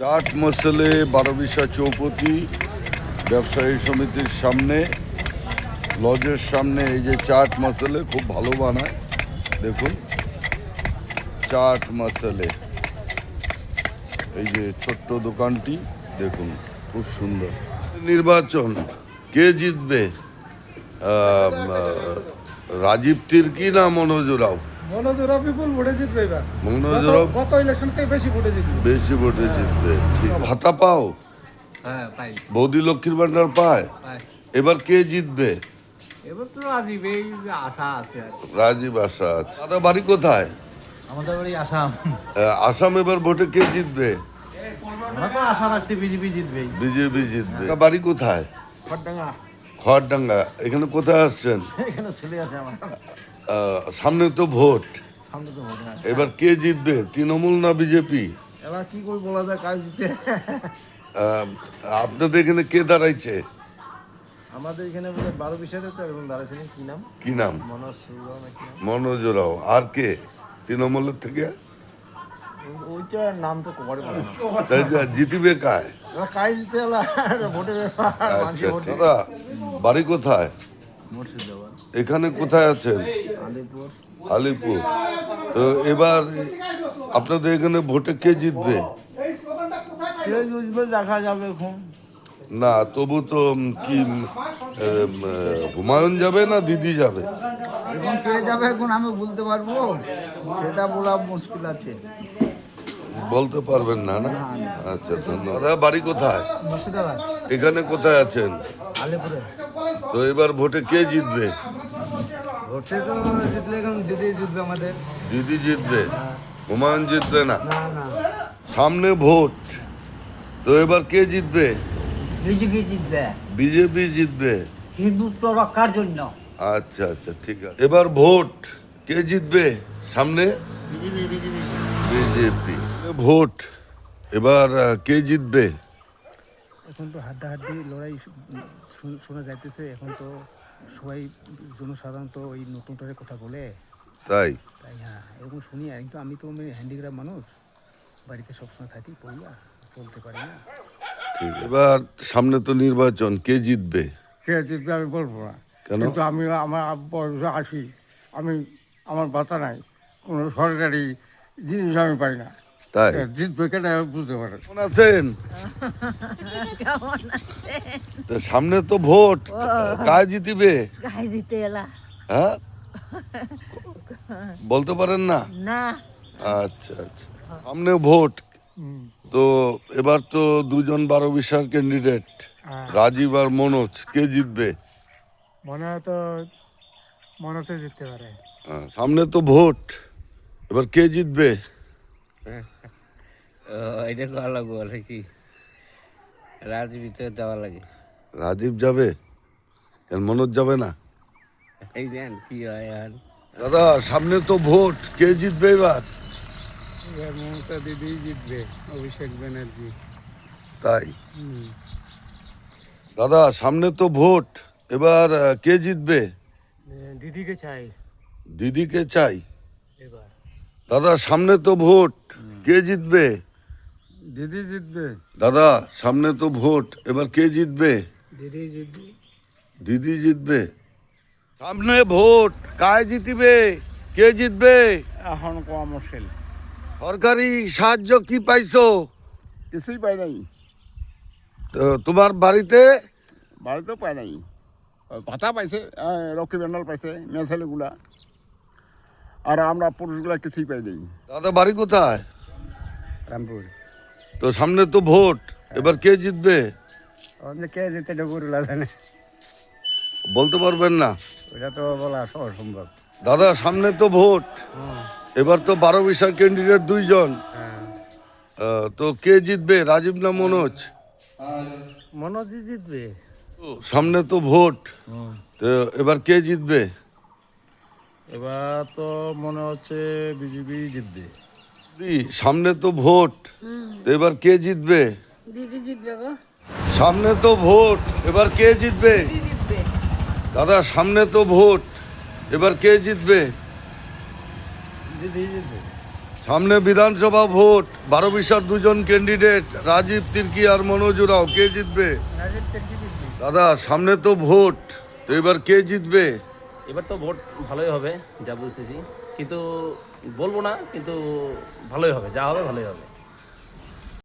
চাট মশলে 12 চৌপতি ব্যবসায়ী সমিতির সামনে লজের সামনে এই যে চাট মশলে খুব ভালো বানায়। দেখুন চাট মশলে, এই যে ছোট্ট দোকানটি দেখুন খুব সুন্দর। নির্বাচন কে জিতবে, রাজীব তির্কি না মনোজ রাও? মনোজরাও বিপুল ভোটে জিতবে এবার। মনোজ রাও গত ইলেকশন থেকে বেশি ভোটে জিতবে। ঠিক। ভাতা পাও? হ্যাঁ পাই। বৌদি লক্ষ্মীর ভান্ডার পায়? এবার কে জিতবে? এবার তো রাজীব, এই যে আশা আছে আর কি। রাজীব আশা আছে। দাদা বাড়ি কোথায়? আমাদের বাড়ি আসাম। আসাম এবার ভোটে কে জিতবে? আমরা তো আশা রাখছি বিজেপি জিতবেই। বিজেপি জিতবে। বাড়ি কোথায়? খড়ডাঙ্গা। খড়ডাঙ্গা। এখানে কোথায় আসছেন? এখানে ছেলে আছে আমার। সামনে তো ভোট, সামনে তো ভোট। হ্যাঁ। এবার কে জিতবে, তৃণমূল না বিজেপি? এবার কি করে বলা যায় কাজ জিতে। আপনাদের এখানে কে দাঁড়াইছে? আমাদের এখানে বলে 12-20 তো এখন দাঁড়াইছিলেন, কি নাম? কি নাম? মনোজ রাও নাকি নাম? মনোজ রাও। আর কে তৃণমূলের থেকে? ওইটার নাম তো কবারে বলে না। তাই জিতবে কায়? এবার কাজ জিতে এলা ভোটের আচ্ছা, দাদা বাড়ি কোথায়? মুর্শিদাবাদ। এখানে কোথায় আছেন? আলিপুর। আলিপুর। তো এবার আপনাদের এখানে ভোটে কে জিতবে? কে জিতবে দেখা যাবে এখন। না তবু তো কি হুমায়ুন যাবে না দিদি যাবে? এখন কে যাবে এখন আমি বলতে পারবো, সেটা বলা মুশকিল আছে। বলতে পারবেন না? না, আচ্ছা ধন্যবাদ। দাদা বাড়ি কোথায়? মুর্শিদাবাদ। এখানে কোথায় আছেন? আলিপুরে। তো এবার ভোটে কে জিতবে? ভোটে তো জিতলে এখন দিদি জিতবে আমাদের। দিদি জিতবে, হুমায়ুন জিতবে না? না না, সামনে ভোট, তো এবার কে জিতবে? বিজেপি জিতবে, বিজেপি জিতবে। হিন্দুত্ব রক্ষার জন্য। আচ্ছা আচ্ছা ঠিক আছে। এবার ভোট কে জিতবে সামনে? BJP BJP. বিজেপি। ভোট এবার কে জিতবে? এখন তো হাড্ডাহাড্ডি লড়াই শোনা যাইতেছে। এখন তো সবাই জনসাধারণ তো ওই নতুনটারের কথা বলে, তাই তাই হ্যাঁ এরকম শুনি। আর কিন্তু আমি তো হ্যান্ডিক্রাফট মানুষ, বাড়িতে সবসময় থাকি, পড়িয়া চলতে পারি না। ঠিক। এবার সামনে তো নির্বাচন, কে জিতবে? কে জিতবে আমি বলবো না, কেন? কিন্তু আমি আমার বয়সে আসি, আমি আমার ভাতা নাই, কোনো সরকারি জিনিস আমি পাই না। তাই জিতবে কেন আমি বুঝতে পারি। কেমন আছেন? তো সামনে তো ভোট, কায় জিতিবে? গায়ে দিতে এলা হ্যাঁ বলতে পারেন না? না। আচ্ছা আচ্ছা, সামনে ভোট, তো এবার তো দুজন 12-20 ক্যান্ডিডেট, রাজীব আর মনোজ, কে জিতবে? মনে হয় তো মনসে জিততে পারে। সামনে তো ভোট, এবার কে জিতবে? এটা করা লাগবো বলে কি, রাজনীতিতে যাওয়া লাগে। রাজীব যাবে, কেন মনোজ যাবে না? এই দেন কি হয় আর। দাদা সামনে তো ভোট, কে জিতবে এবার? এবার মমতা দিদি জিতবে, অভিষেক ব্যানার্জি। তাই দাদা সামনে তো ভোট, এবার কে জিতবে? দিদিকে চাই দিদিকে চাই। এবার। দাদা সামনে তো ভোট, কে জিতবে? দিদি জিতবে। দাদা সামনে তো ভোট, এবার কে জিতবে? দিদি জিতবে। দিদি জিতবে। সামনে ভোট, কায় জিতবে, কে জিতবে? এখন কম মুশকিল, সরকারি সাহায্য কি পাইছো? কিছুই পাই নাই। তো তোমার বাড়িতে? বাড়িতেও পাই নাই। ভাতা পাইছে, লক্ষ্মী ব্যান্ডাল পাইছে মেয়ে ছেলেগুলা, আর আমরা পুরুষগুলা কিছুই পাই নাই। দাদা বাড়ি কোথায়? রামপুর। তো সামনে তো ভোট, এবার কে জিতবে? কে জিতে ডগুরুলা জানে, বলতে পারবেন না? ওটা তো বলা অসম্ভব। দাদা সামনে তো ভোট, এবার তো 12-20 ক্যান্ডিডেট দুইজন, তো কে জিতবে, রাজীব না মনোজ? মনোজি জিতবে। সামনে তো ভোট, তো এবার কে জিতবে? এবার তো মনে হচ্ছে বিজেপি জিতবে। সামনে তো ভোট, তো এবার কে জিতবে? দিদি জিতবে গো। সামনে তো ভোট, এবার কে জিতবে? দিদি জিতবে। দাদা সামনে তো ভোট, এবার কে জিতবে? দিদি জিতবে। সামনে বিধানসভা ভোট, 12 দুজন ক্যান্ডিডেট, রাজীব তির্কি আর মনোজ উরাও, কে জিতবে? দাদা সামনে তো ভোট, তো এবার কে জিতবে? এবার তো ভোট ভালোই হবে যা বুঝতেছি, কিন্তু বলবো না, কিন্তু ভালোই হবে, যা হবে ভালোই হবে।